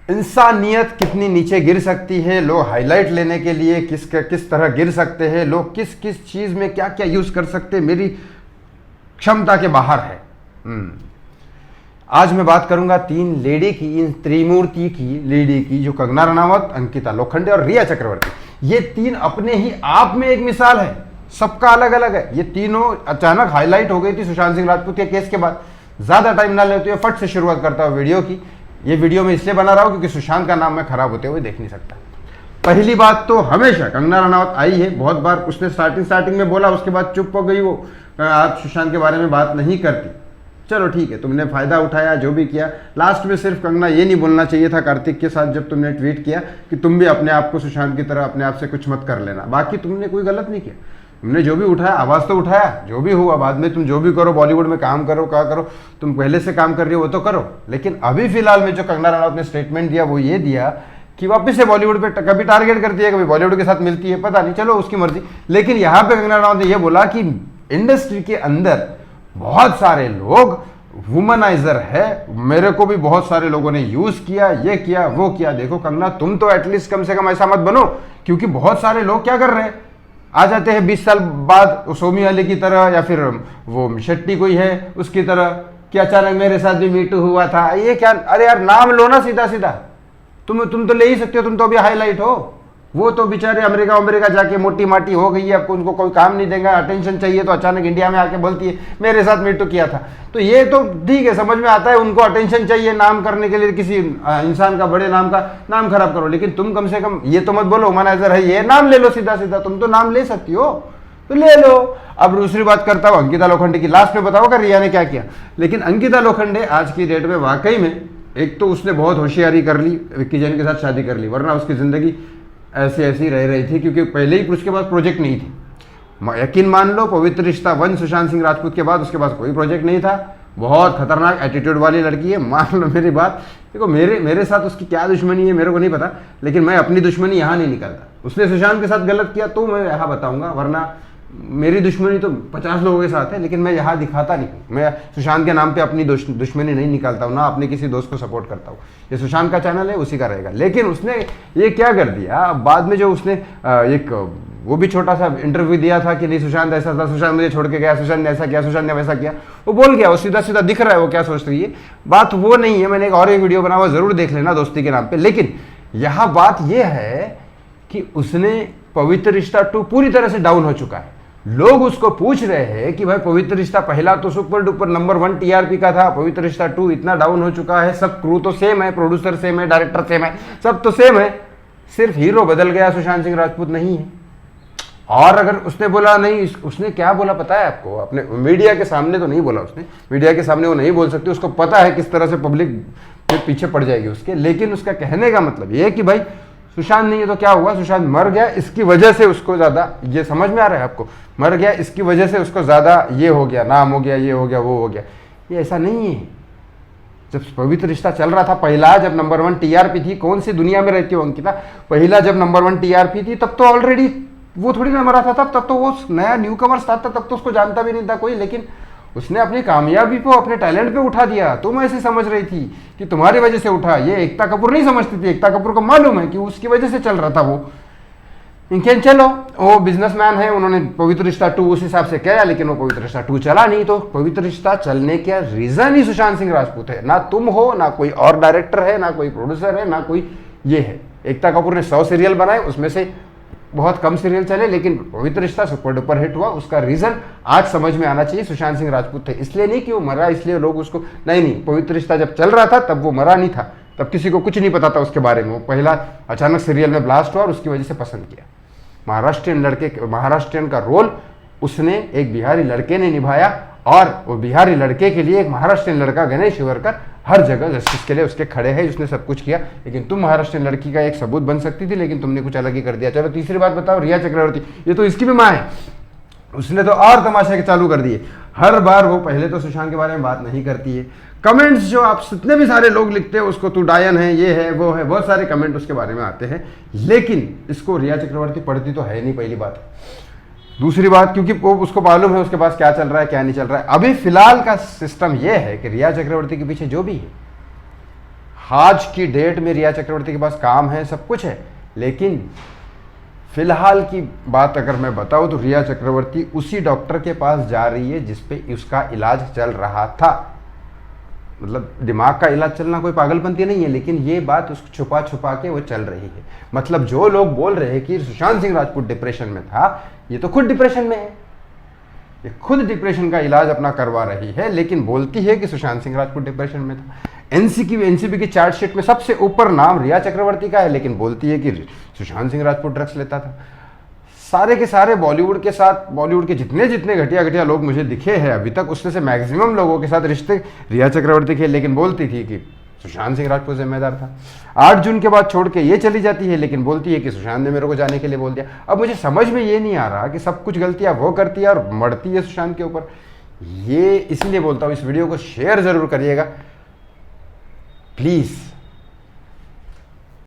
इंसानियत कितनी नीचे गिर सकती है, लोग हाईलाइट लेने के लिए किस तरह गिर सकते हैं, लोग किस किस चीज़ में क्या क्या यूज़ कर सकते हैं, मेरी क्षमता के बाहर है। आज मैं बात करूंगा 3 लेडी की, इन त्रिमूर्ति की लेडी की, जो कंगना रनावत, अंकिता लोखंडे और रिया चक्रवर्ती। ये 3 अपने ही आप में एक मिसाल है, सबका अलग अलग है। ये तीनों अचानक हाईलाइट हो गई थी सुशांत सिंह राजपूत के केस के बाद। ज़्यादा टाइम ना लेते हुए फट से शुरुआत करता हूँ वीडियो की। ये वीडियो मैं इसलिए बना रहा हूँ क्योंकि सुशांत का नाम मैं खराब होते हुए देख नहीं सकता। पहली बात तो हमेशा कंगना रनावत आई है, बहुत बार उसने स्टार्टिंग में बोला, उसके बाद चुप हो गई वो, आप सुशांत के बारे में बात नहीं करती। चलो ठीक है, तुमने फ़ायदा उठाया, जो भी किया। लास्ट में सिर्फ कंगना ये नहीं बोलना चाहिए था कार्तिक के साथ जब तुमने ट्वीट किया कि तुम भी अपने आप को सुशांत की तरह अपने आप से कुछ मत कर लेना। बाकी तुमने कोई गलत नहीं किया, तुमने जो भी उठाया आवाज़ तो उठाया, जो भी हुआ बाद में तुम जो भी करो, बॉलीवुड में काम करो, क्या करो, तुम पहले से काम कर रही हो वो तो करो। लेकिन अभी फिलहाल में जो कंगना रनावत ने स्टेटमेंट दिया वो ये दिया कि वापस से बॉलीवुड पे कभी टारगेट करती है, कभी बॉलीवुड के साथ मिलती है, पता नहीं, चलो उसकी मर्जी। लेकिन यहाँ पे कंगना रनावत ने ये बोला कि इंडस्ट्री के अंदर बहुत सारे लोग वुमनाइजर है, मेरे को भी बहुत सारे लोगों ने यूज किया, ये किया वो किया। देखो कंगना, तुम तो एटलीस्ट कम से कम ऐसा मत बनो, क्योंकि बहुत सारे लोग क्या कर रहे हैं, आ जाते हैं 20 साल बाद सोमी अली की तरह, या फिर वो शेट्टी कोई है उसकी तरह कि अचानक मेरे साथ भी मीटू हुआ था। ये क्या, अरे यार नाम लो ना सीधा सीधा। तुम तो ले ही सकते हो, तुम तो अभी हाईलाइट हो। वो तो बेचारे अमेरिका जाके मोटी माटी हो गई है, अब उनको कोई काम नहीं देगा, अटेंशन चाहिए, तो अचानक इंडिया में आके बोलती है मेरे साथ मीटू किया था। तो ये तो ठीक है, समझ में आता है, उनको अटेंशन चाहिए नाम करने के लिए, किसी इंसान का, बड़े नाम का नाम खराब करो। लेकिन तुम कम से कम ये तो मत बोलो मैनेजर है, ये नाम ले लो सीधा सीधा। तुम तो नाम ले सकती हो तो ले लो। अब दूसरी बात करता हूँ अंकिता लोखंडे की। लास्ट में बताओ रिया ने क्या किया। लेकिन अंकिता लोखंडे आज की डेट में वाकई में, एक तो उसने बहुत होशियारी कर ली, विक्की जैन के साथ शादी कर ली, वरना उसकी जिंदगी ऐसी रह रही थी, क्योंकि पहले ही उसके पास प्रोजेक्ट नहीं थी। यकीन मान लो, पवित्र रिश्ता 1 सुशांत सिंह राजपूत के बाद उसके पास कोई प्रोजेक्ट नहीं था। बहुत खतरनाक एटीट्यूड वाली लड़की है, मान लो मेरी बात। देखो मेरे साथ उसकी क्या दुश्मनी है मेरे को नहीं पता, लेकिन मैं अपनी दुश्मनी यहाँ नहीं निकालता। उसने सुशांत के साथ गलत किया तो मैं यहाँ बताऊंगा, वरना मेरी दुश्मनी तो 50 लोगों के साथ है, लेकिन मैं यहाँ दिखाता नहीं हूँ। मैं सुशांत के नाम पे अपनी दुश्मनी नहीं निकालता हूँ, ना अपने किसी दोस्त को सपोर्ट करता हूँ। ये सुशांत का चैनल है, उसी का रहेगा। लेकिन उसने ये क्या कर दिया बाद में, जो उसने एक वो भी छोटा सा इंटरव्यू दिया था कि नहीं सुशांत ऐसा था, सुशांत मुझे छोड़ के गया, सुशांत ने ऐसा किया, सुशांत ने वैसा किया, वो बोल गया, वो सीधा सीधा दिख रहा है वो क्या सोच रही है। बात वो नहीं है, मैंने एक और वीडियो बना हुआ, जरूर देख लेना, दोस्ती के नाम पे। लेकिन यहाँ बात यह है कि उसने पवित्र रिश्ता 2 पूरी तरह से डाउन हो चुका है। लोग उसको पूछ रहे हैं कि भाई पवित्र रिश्ता पहला तो सुपर डुपर नंबर 1 टीआरपी का था, पवित्र रिश्ता 2 इतना डाउन हो चुका है, सब क्रू तो सेम है, प्रोड्यूसर सेम है, डायरेक्टर सेम है, सब तो सेम है, सिर्फ हीरो बदल गया, सुशांत सिंह राजपूत नहीं है। और अगर उसने बोला नहीं, उसने क्या बोला पता है आपको, अपने मीडिया के सामने तो नहीं बोला उसने, मीडिया के सामने वो नहीं बोल सकती, उसको पता है किस तरह से पब्लिक पीछे पड़ जाएगी उसके। लेकिन उसका कहने का मतलब ये है कि भाई सुशांत नहीं है तो क्या हुआ, सुशांत मर गया, इसकी वजह से उसको ज्यादा, ये समझ में आ रहा है आपको, मर गया इसकी वजह से उसको ज्यादा ये हो गया, नाम हो गया, ये हो गया, वो हो गया। ये ऐसा नहीं है। जब पवित्र रिश्ता चल रहा था पहला, जब नंबर 1 टीआरपी थी, कौन सी दुनिया में रहती हो अंकिता, पहला जब नंबर 1 टीआरपी थी तब तो ऑलरेडी वो थोड़ी ना मरा था, तब तो वो नया न्यू कमर्स था, तब तो उसको जानता भी नहीं था कोई। लेकिन उसने अपनी कामयाबी को अपने टैलेंट पे उठा दिया। तुम ऐसे समझ रही थी कि तुम्हारी वजह से उठा, ये एकता कपूर नहीं समझती थी। एकता कपूर को मालूम है कि उसकी वजह से चल रहा था वो। इनके चलो वो बिजनेसमैन है, उन्होंने पवित्र रिश्ता 2 उस हिसाब से किया, लेकिन वो पवित्र रिश्ता 2 चला नहीं। तो पवित्र रिश्ता चलने का रीजन ही सुशांत सिंह राजपूत है, ना तुम हो, ना कोई और डायरेक्टर है, ना कोई प्रोड्यूसर है, ना कोई ये है। एकता कपूर ने 100 सीरियल बनाए, उसमें से बहुत कम सीरियल चले, लेकिन पवित्र रिश्ता सुपर डुपर हिट हुआ। उसका रीजन आज समझ में आना चाहिए, सुशांत सिंह राजपूत थे। इसलिए नहीं कि वो मरा इसलिए लोग उसको, नहीं, पवित्र रिश्ता जब चल रहा था तब वो मरा नहीं था, तब किसी को कुछ नहीं पता था उसके बारे में। वो पहला अचानक सीरियल में ब्लास्ट हुआ और उसकी वजह से पसंद किया। महाराष्ट्रियन का रोल उसने एक बिहारी लड़के ने निभाया, और वो बिहारी लड़के के लिए एक महाराष्ट्रियन लड़का गणेश शिवरकर हर जगह जस्टिस के लिए उसके खड़े हैं, उसने सब कुछ किया। लेकिन तुम महाराष्ट्रियन लड़की का एक सबूत बन सकती थी, लेकिन तुमने कुछ अलग ही कर दिया। चलो तीसरी बात बताओ, रिया चक्रवर्ती, ये तो इसकी भी माँ है, उसने तो और तमाशे चालू कर दिए। हर बार वो पहले तो सुशांत के बारे में बात नहीं करती है। कमेंट्स जो आप जितने भी सारे लोग लिखते हैं उसको, तू डायन है, ये है, वो है, बहुत सारे कमेंट उसके बारे में आते हैं, लेकिन इसको रिया चक्रवर्ती पढ़ती तो है नहीं, पहली बात। दूसरी बात, क्योंकि वो उसको मालूम है उसके पास क्या चल रहा है क्या नहीं चल रहा है। अभी फिलहाल का सिस्टम ये है कि रिया चक्रवर्ती के पीछे जो भी है, आज की डेट में रिया चक्रवर्ती के पास काम है, सब कुछ है, लेकिन फिलहाल की बात अगर मैं बताऊं तो रिया चक्रवर्ती उसी डॉक्टर के पास जा रही है जिस पे उसका इलाज चल रहा था। मतलब दिमाग का इलाज चलना कोई पागलपंती नहीं है, लेकिन ये बात उसको छुपा छुपा के वो चल रही है। मतलब जो लोग बोल रहे हैं कि सुशांत सिंह राजपूत डिप्रेशन में था, ये तो खुद डिप्रेशन में है, ये खुद डिप्रेशन का इलाज अपना करवा रही है, लेकिन बोलती है कि सुशांत सिंह राजपूत डिप्रेशन में था। एनसीबी की चार्जशीट में सबसे ऊपर नाम रिया चक्रवर्ती का है, लेकिन बोलती है कि सुशांत सिंह राजपूत ड्रग्स लेता था। सारे के सारे बॉलीवुड के साथ, बॉलीवुड के जितने जितने घटिया घटिया लोग मुझे दिखे हैं अभी तक, उसमें से मैक्सिमम लोगों के साथ रिश्ते रिया चक्रवर्ती के, लेकिन बोलती थी कि सुशांत सिंह राजपूत जिम्मेदार था। 8 जून के बाद छोड़ के ये चली जाती है, लेकिन बोलती है कि सुशांत ने मेरे को जाने के लिए बोल दिया। अब मुझे समझ में ये नहीं आ रहा कि सब कुछ गलतियां वो करती है और मरती है सुशांत के ऊपर। ये इसलिए बोलता हूँ, इस वीडियो को शेयर जरूर करिएगा प्लीज़।